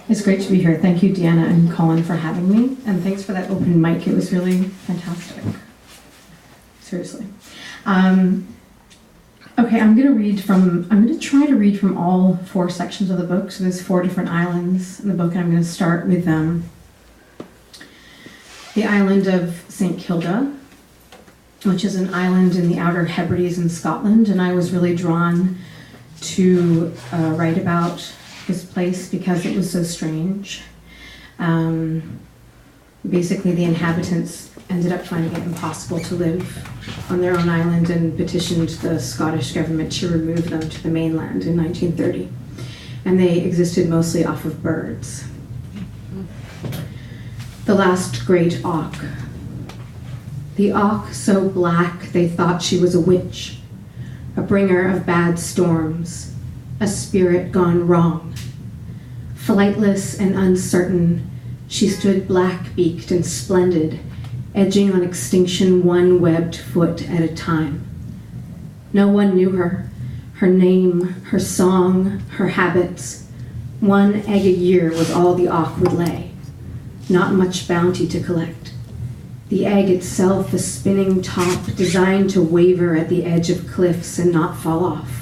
It's great to be here. Thank you, Deanna and Colin, for having me. And thanks for that open mic. It was really fantastic. Seriously. Okay, I'm going to try to read from all 4 sections of the book. So there's 4 different islands in the book, and I'm going to start with the island of St. Kilda, which is an island in the Outer Hebrides in Scotland. And I was really drawn to write about this place because it was so strange. Basically, the inhabitants ended up finding it impossible to live on their own island and petitioned the Scottish government to remove them to the mainland in 1930. And they existed mostly off of birds. The last great auk. The auk so black they thought she was a witch, a bringer of bad storms, a spirit gone wrong. Flightless and uncertain, she stood black-beaked and splendid, edging on extinction one webbed foot at a time. No one knew her, her name, her song, her habits. 1 egg a year was all the auk would lay, not much bounty to collect. The egg itself a spinning top designed to waver at the edge of cliffs and not fall off.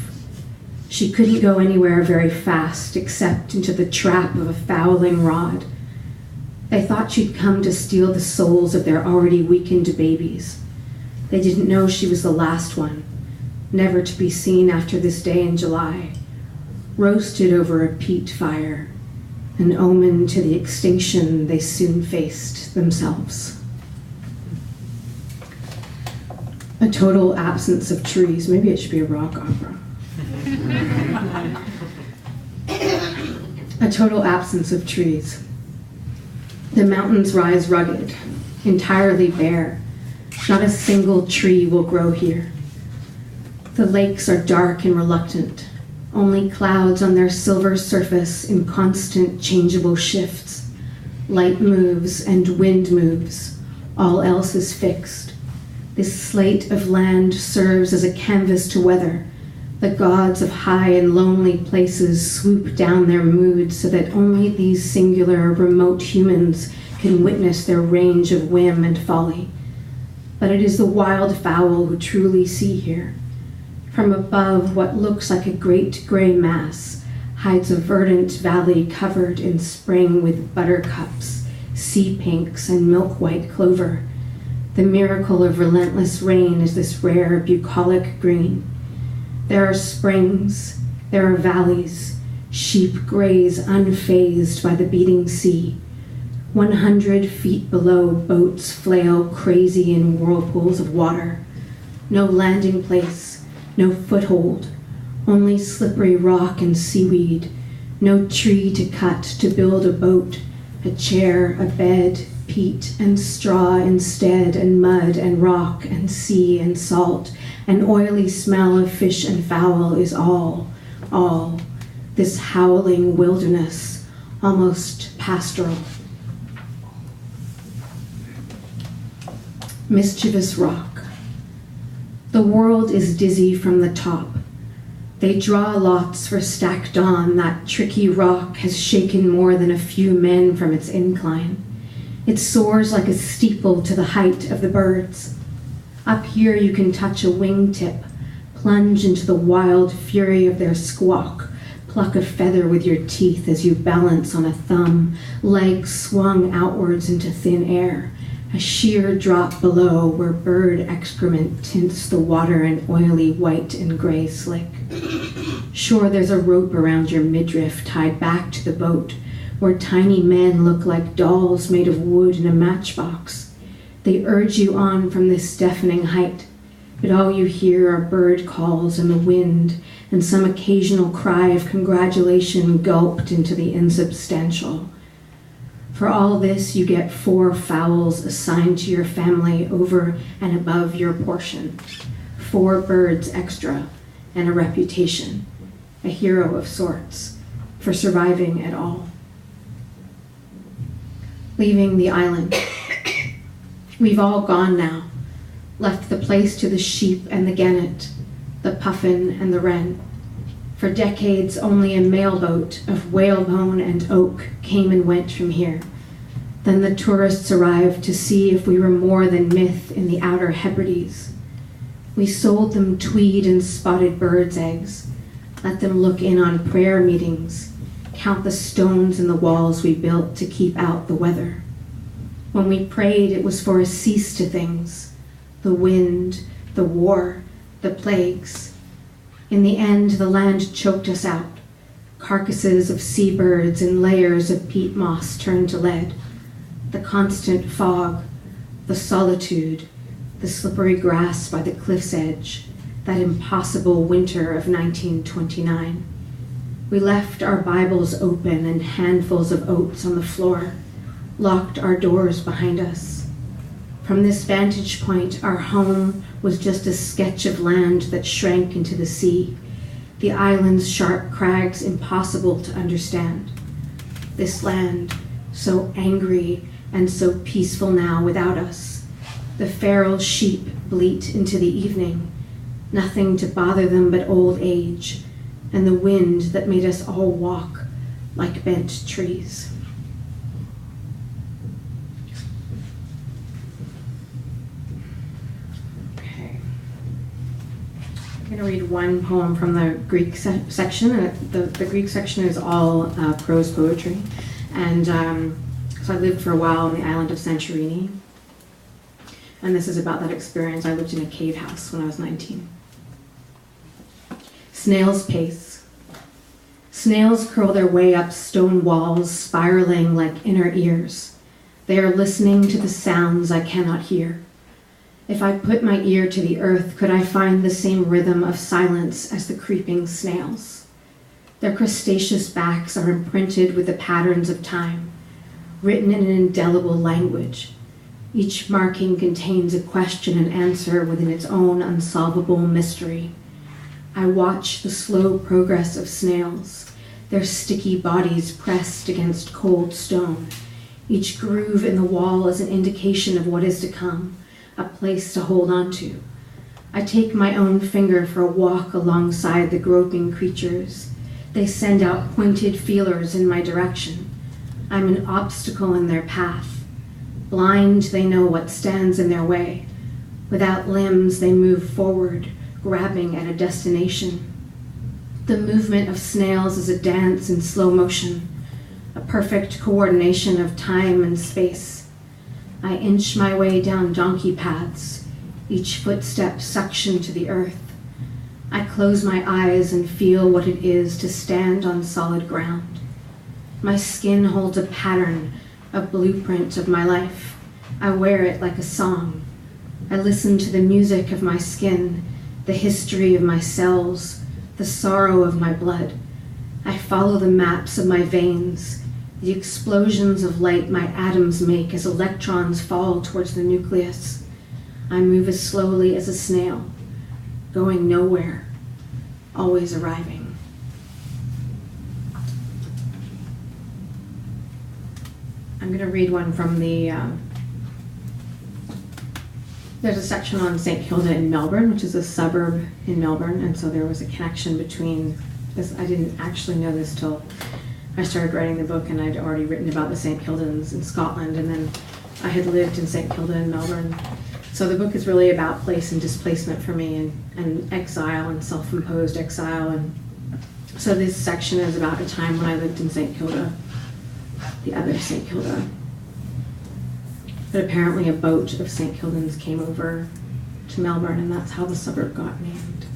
She couldn't go anywhere very fast except into the trap of a fouling rod. They thought she'd come to steal the souls of their already weakened babies. They didn't know she was the last one, never to be seen after this day in July, roasted over a peat fire, an omen to the extinction they soon faced themselves. A total absence of trees. Maybe it should be a rock opera. A total absence of trees. The mountains rise rugged, entirely bare. Not a single tree will grow here. The lakes are dark and reluctant, only clouds on their silver surface in constant changeable shifts. Light moves and wind moves, all else is fixed. This slate of land serves as a canvas to weather. The gods of high and lonely places swoop down their moods so that only these singular, remote humans can witness their range of whim and folly. But it is the wild fowl who truly see here. From above, what looks like a great gray mass hides a verdant valley covered in spring with buttercups, sea pinks, and milk-white clover. The miracle of relentless rain is this rare bucolic green. There are springs, there are valleys, sheep graze unfazed by the beating sea. 100 feet below, boats flail crazy in whirlpools of water. No landing place, no foothold, only slippery rock and seaweed. No tree to cut to build a boat, a chair, a bed, peat and straw instead, and mud and rock and sea and salt. An oily smell of fish and fowl is all, this howling wilderness, almost pastoral. Mischievous rock. The world is dizzy from the top. They draw lots for stacked on. That tricky rock has shaken more than a few men from its incline. It soars like a steeple to the height of the birds. Up here you can touch a wingtip, plunge into the wild fury of their squawk, pluck a feather with your teeth as you balance on a thumb, legs swung outwards into thin air, a sheer drop below where bird excrement tints the water an oily white and gray slick. Sure, there's a rope around your midriff tied back to the boat, where tiny men look like dolls made of wood in a matchbox. They urge you on from this deafening height, but all you hear are bird calls in the wind and some occasional cry of congratulation gulped into the insubstantial. For all this, you get 4 fowls assigned to your family over and above your portion, 4 birds extra, and a reputation, a hero of sorts, for surviving at all. Leaving the island. We've all gone now, left the place to the sheep and the gannet, the puffin and the wren. For decades, only a mailboat of whalebone and oak came and went from here. Then the tourists arrived to see if we were more than myth in the outer Hebrides. We sold them tweed and spotted birds' eggs, let them look in on prayer meetings, count the stones in the walls we built to keep out the weather. When we prayed, it was for a cease to things, the wind, the war, the plagues. In the end, the land choked us out. Carcasses of seabirds and layers of peat moss turned to lead. The constant fog, the solitude, the slippery grass by the cliff's edge, that impossible winter of 1929. We left our Bibles open and handfuls of oats on the floor, locked our doors behind us. From this vantage point, our home was just a sketch of land that shrank into the sea, the island's sharp crags impossible to understand. This land, so angry and so peaceful now without us. The feral sheep bleat into the evening, nothing to bother them but old age, and the wind that made us all walk like bent trees. Okay. I'm going to read one poem from the Greek section. The Greek section is all prose poetry. And so I lived for a while on the island of Santorini. And this is about that experience. I lived in a cave house when I was 19. Snail's pace. Snails curl their way up stone walls, spiraling like inner ears. They are listening to the sounds I cannot hear. If I put my ear to the earth, could I find the same rhythm of silence as the creeping snails? Their crustaceous backs are imprinted with the patterns of time, written in an indelible language. Each marking contains a question and answer within its own unsolvable mystery. I watch the slow progress of snails, their sticky bodies pressed against cold stone. Each groove in the wall is an indication of what is to come, a place to hold on to. I take my own finger for a walk alongside the groping creatures. They send out pointed feelers in my direction. I'm an obstacle in their path. Blind, they know what stands in their way. Without limbs, they move forward, grabbing at a destination. The movement of snails is a dance in slow motion, a perfect coordination of time and space. I inch my way down donkey paths, each footstep suctioned to the earth. I close my eyes and feel what it is to stand on solid ground. My skin holds a pattern, a blueprint of my life. I wear it like a song. I listen to the music of my skin, the history of my cells, the sorrow of my blood. I follow the maps of my veins, the explosions of light my atoms make as electrons fall towards the nucleus. I move as slowly as a snail, going nowhere, always arriving. I'm going to read one from there's a section on St. Kilda in Melbourne, which is a suburb in Melbourne, and so there was a connection between this. I didn't actually know this till I started writing the book, and I'd already written about the St. Kildans in Scotland, and then I had lived in St. Kilda in Melbourne. So the book is really about place and displacement for me, and exile and self-imposed exile. And so this section is about a time when I lived in St. Kilda, the other St. Kilda. But apparently a boat of St. Kildans came over to Melbourne, and that's how the suburb got named.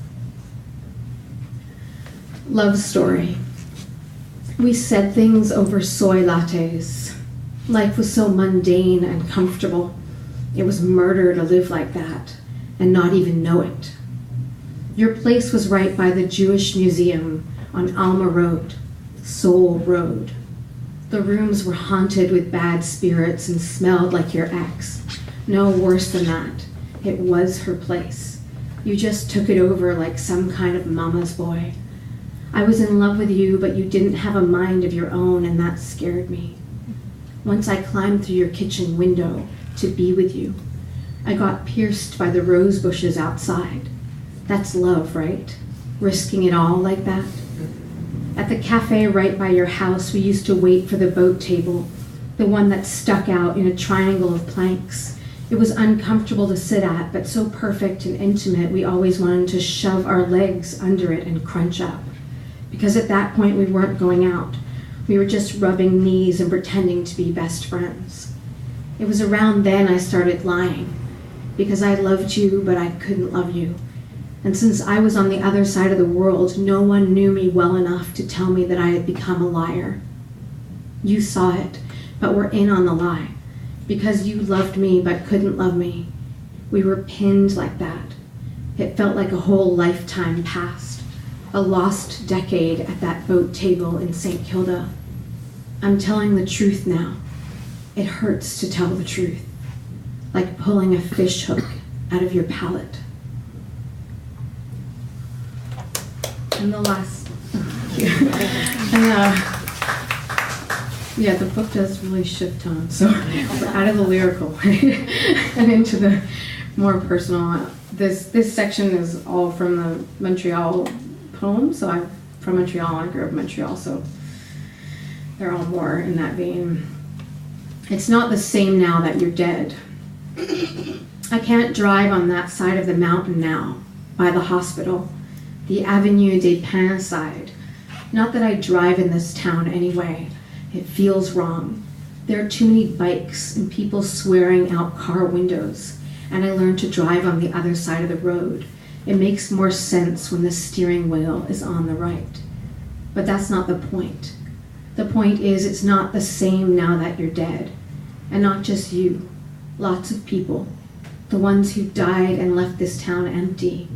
Love story. We said things over soy lattes. Life was so mundane and comfortable. It was murder to live like that and not even know it. Your place was right by the Jewish Museum on Alma Road, Soul Road. The rooms were haunted with bad spirits and smelled like your ex. No, worse than that. It was her place. You just took it over like some kind of mama's boy. I was in love with you, but you didn't have a mind of your own, and that scared me. Once I climbed through your kitchen window to be with you. I got pierced by the rose bushes outside. That's love, right? Risking it all like that? At the cafe right by your house, we used to wait for the boat table, the one that stuck out in a triangle of planks. It was uncomfortable to sit at, but so perfect and intimate, we always wanted to shove our legs under it and crunch up. Because at that point, we weren't going out. We were just rubbing knees and pretending to be best friends. It was around then I started lying, because I loved you, but I couldn't love you. And since I was on the other side of the world, no one knew me well enough to tell me that I had become a liar. You saw it, but were in on the lie. Because you loved me, but couldn't love me. We were pinned like that. It felt like a whole lifetime passed, a lost decade at that boat table in St. Kilda. I'm telling the truth now. It hurts to tell the truth, like pulling a fish hook out of your palate. And the last, yeah, the book does really shift tone. So we're out of the lyrical and into the more personal. This section is all from the Montreal poem. So I'm from Montreal. I grew up in Montreal, so they're all more in that vein. It's not the same now that you're dead. I can't drive on that side of the mountain now, by the hospital. The Avenue des Pins side. Not that I drive in this town anyway. It feels wrong. There are too many bikes and people swearing out car windows, and I learned to drive on the other side of the road. It makes more sense when the steering wheel is on the right. But that's not the point. The point is it's not the same now that you're dead. And not just you. Lots of people. The ones who died and left this town empty.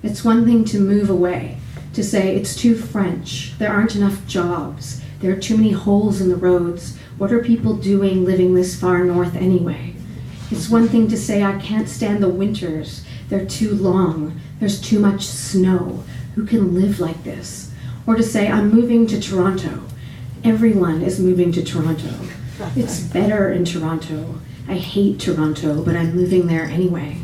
It's one thing to move away, to say it's too French, there aren't enough jobs, there are too many holes in the roads, what are people doing living this far north anyway? It's one thing to say I can't stand the winters, they're too long, there's too much snow, who can live like this? Or to say I'm moving to Toronto, everyone is moving to Toronto, it's better in Toronto, I hate Toronto, but I'm moving there anyway.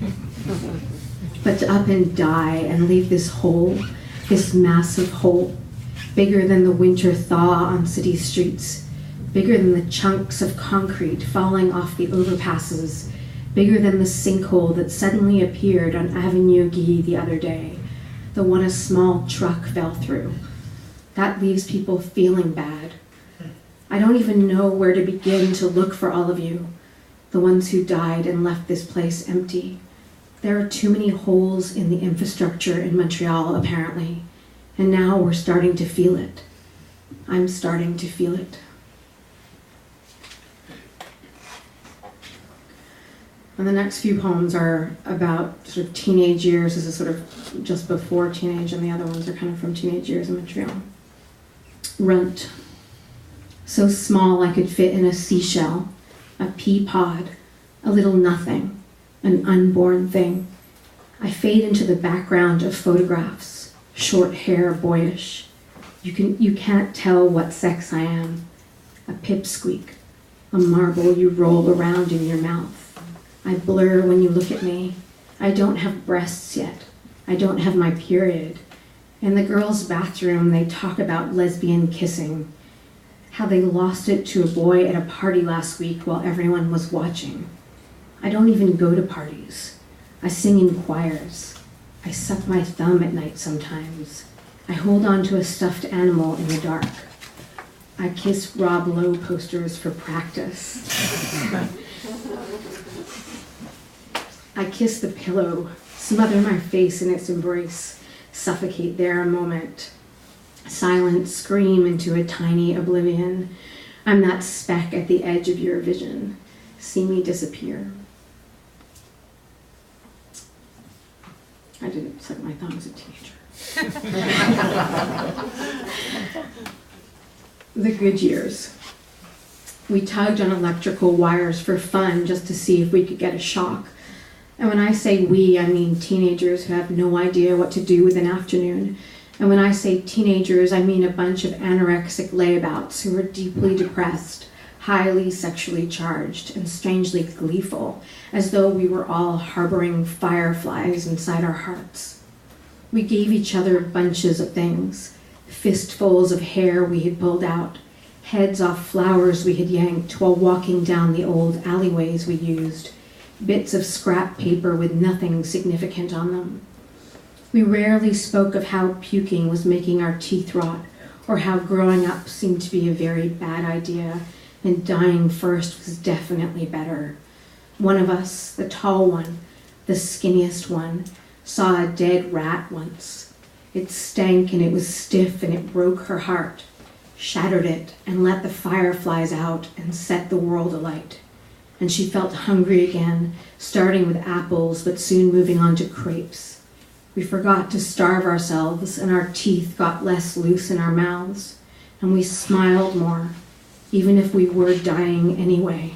But to up and die and leave this hole, this massive hole, bigger than the winter thaw on city streets, bigger than the chunks of concrete falling off the overpasses, bigger than the sinkhole that suddenly appeared on Avenue Guy the other day, the one a small truck fell through. That leaves people feeling bad. I don't even know where to begin to look for all of you, the ones who died and left this place empty. There are too many holes in the infrastructure in Montreal, apparently, and now we're starting to feel it. I'm starting to feel it. And the next few poems are about sort of teenage years. This is sort of just before teenage, and the other ones are kind of from teenage years in Montreal. Runt. So small I could fit in a seashell, a pea pod, a little nothing. An unborn thing. I fade into the background of photographs, short hair, boyish. You can't tell what sex I am. A pipsqueak, a marble you roll around in your mouth. I blur when you look at me. I don't have breasts yet. I don't have my period. In the girls' bathroom, they talk about lesbian kissing, how they lost it to a boy at a party last week while everyone was watching. I don't even go to parties. I sing in choirs. I suck my thumb at night sometimes. I hold on to a stuffed animal in the dark. I kiss Rob Lowe posters for practice. I kiss the pillow, smother my face in its embrace, suffocate there a moment. Silent scream into a tiny oblivion. I'm that speck at the edge of your vision. See me disappear. I didn't suck my thumb as a teenager. The good years. We tugged on electrical wires for fun just to see if we could get a shock. And when I say we, I mean teenagers who have no idea what to do with an afternoon. And when I say teenagers, I mean a bunch of anorexic layabouts who are deeply depressed, highly sexually charged, and strangely gleeful, as though we were all harboring fireflies inside our hearts. We gave each other bunches of things, fistfuls of hair we had pulled out, heads off flowers we had yanked while walking down the old alleyways we used, bits of scrap paper with nothing significant on them. We rarely spoke of how puking was making our teeth rot, or how growing up seemed to be a very bad idea, and dying first was definitely better. One of us, the tall one, the skinniest one, saw a dead rat once. It stank and it was stiff and it broke her heart, shattered it and let the fireflies out and set the world alight. And she felt hungry again, starting with apples but soon moving on to crepes. We forgot to starve ourselves and our teeth got less loose in our mouths, and we smiled more, even if we were dying anyway.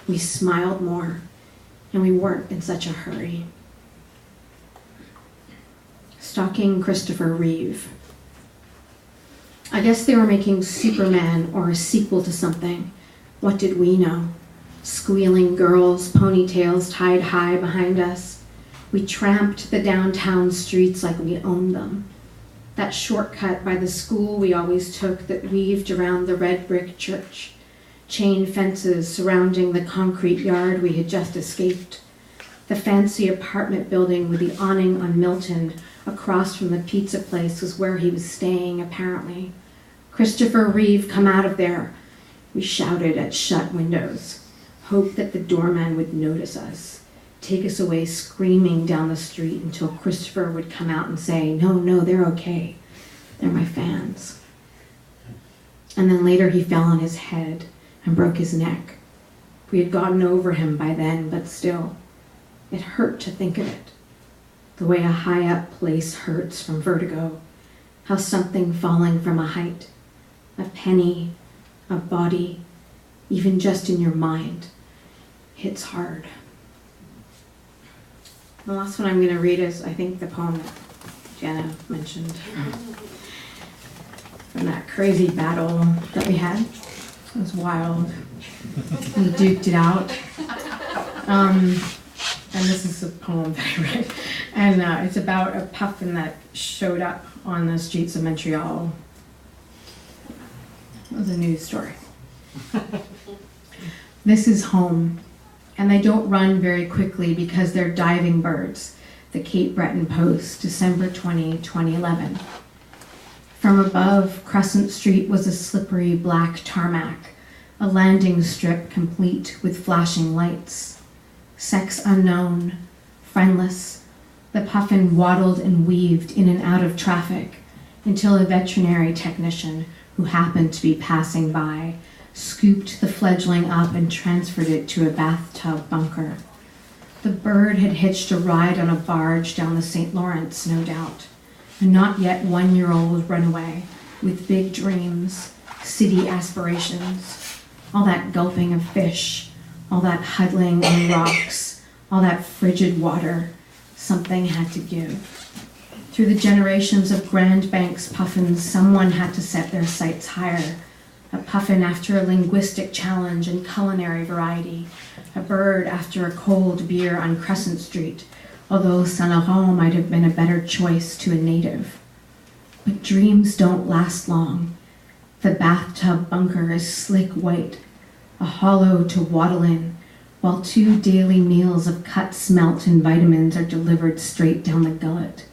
We smiled more, and we weren't in such a hurry. Stalking Christopher Reeve. I guess they were making Superman or a sequel to something. What did we know? Squealing girls, ponytails tied high behind us. We tramped the downtown streets like we owned them. That shortcut by the school we always took that weaved around the red brick church. Chain fences surrounding the concrete yard we had just escaped. The fancy apartment building with the awning on Milton across from the pizza place was where he was staying, apparently. "Christopher Reeve, come out of there," we shouted at shut windows. Hoped that the doorman would notice us, take us away screaming down the street until Christopher would come out and say, no, they're okay. They're my fans. And then later he fell on his head and broke his neck. We had gotten over him by then, but still, it hurt to think of it. The way a high-up place hurts from vertigo, how something falling from a height, a penny, a body, even just in your mind, hits hard. The last one I'm going to read is, I think, the poem that Jana mentioned from that crazy battle that we had. It was wild. We duked it out. And this is a poem that I read. And it's about a puffin that showed up on the streets of Montreal. It was a news story. This is home. And they don't run very quickly because they're diving birds. The Cape Breton Post, December 20, 2011. From above, Crescent Street was a slippery black tarmac, a landing strip complete with flashing lights. Sex unknown, friendless, the puffin waddled and weaved in and out of traffic until a veterinary technician who happened to be passing by scooped the fledgling up and transferred it to a bathtub bunker. The bird had hitched a ride on a barge down the St. Lawrence, no doubt. A not yet 1-year-old runaway with big dreams, city aspirations, all that gulping of fish, all that huddling on rocks, all that frigid water. Something had to give. Through the generations of Grand Banks puffins, someone had to set their sights higher. A puffin after a linguistic challenge and culinary variety, a bird after a cold beer on Crescent Street, although Saint Laurent might have been a better choice to a native. But dreams don't last long. The bathtub bunker is slick white, a hollow to waddle in, while 2 daily meals of cut smelt and vitamins are delivered straight down the gullet.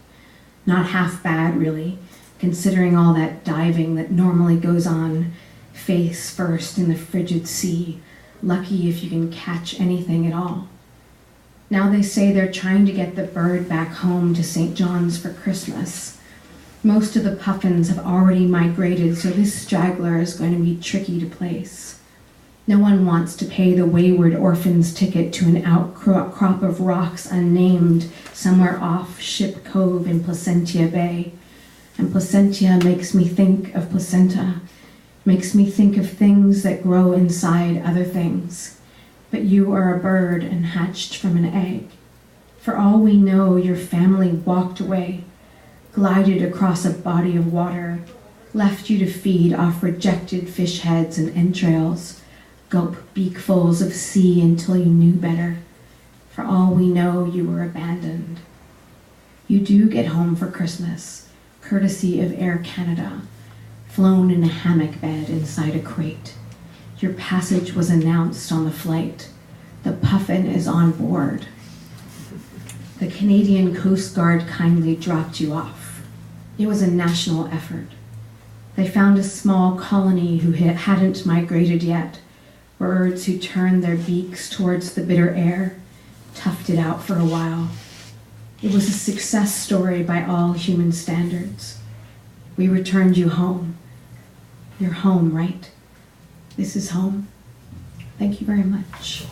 Not half bad, really, considering all that diving that normally goes on face first in the frigid sea, lucky if you can catch anything at all. Now they say they're trying to get the bird back home to St. John's for Christmas. Most of the puffins have already migrated, so this straggler is going to be tricky to place. No one wants to pay the wayward orphan's ticket to an outcrop of rocks unnamed somewhere off Ship Cove in Placentia Bay. And Placentia makes me think of placenta, makes me think of things that grow inside other things. But you are a bird and hatched from an egg. For all we know, your family walked away, glided across a body of water, left you to feed off rejected fish heads and entrails, gulp beakfuls of sea until you knew better. For all we know, you were abandoned. You do get home for Christmas, courtesy of Air Canada, flown in a hammock bed inside a crate. Your passage was announced on the flight. The Puffin is on board. The Canadian Coast Guard kindly dropped you off. It was a national effort. They found a small colony who hadn't migrated yet, birds who turned their beaks towards the bitter air, toughed it out for a while. It was a success story by all human standards. We returned you home. You're home, right? This is home. Thank you very much.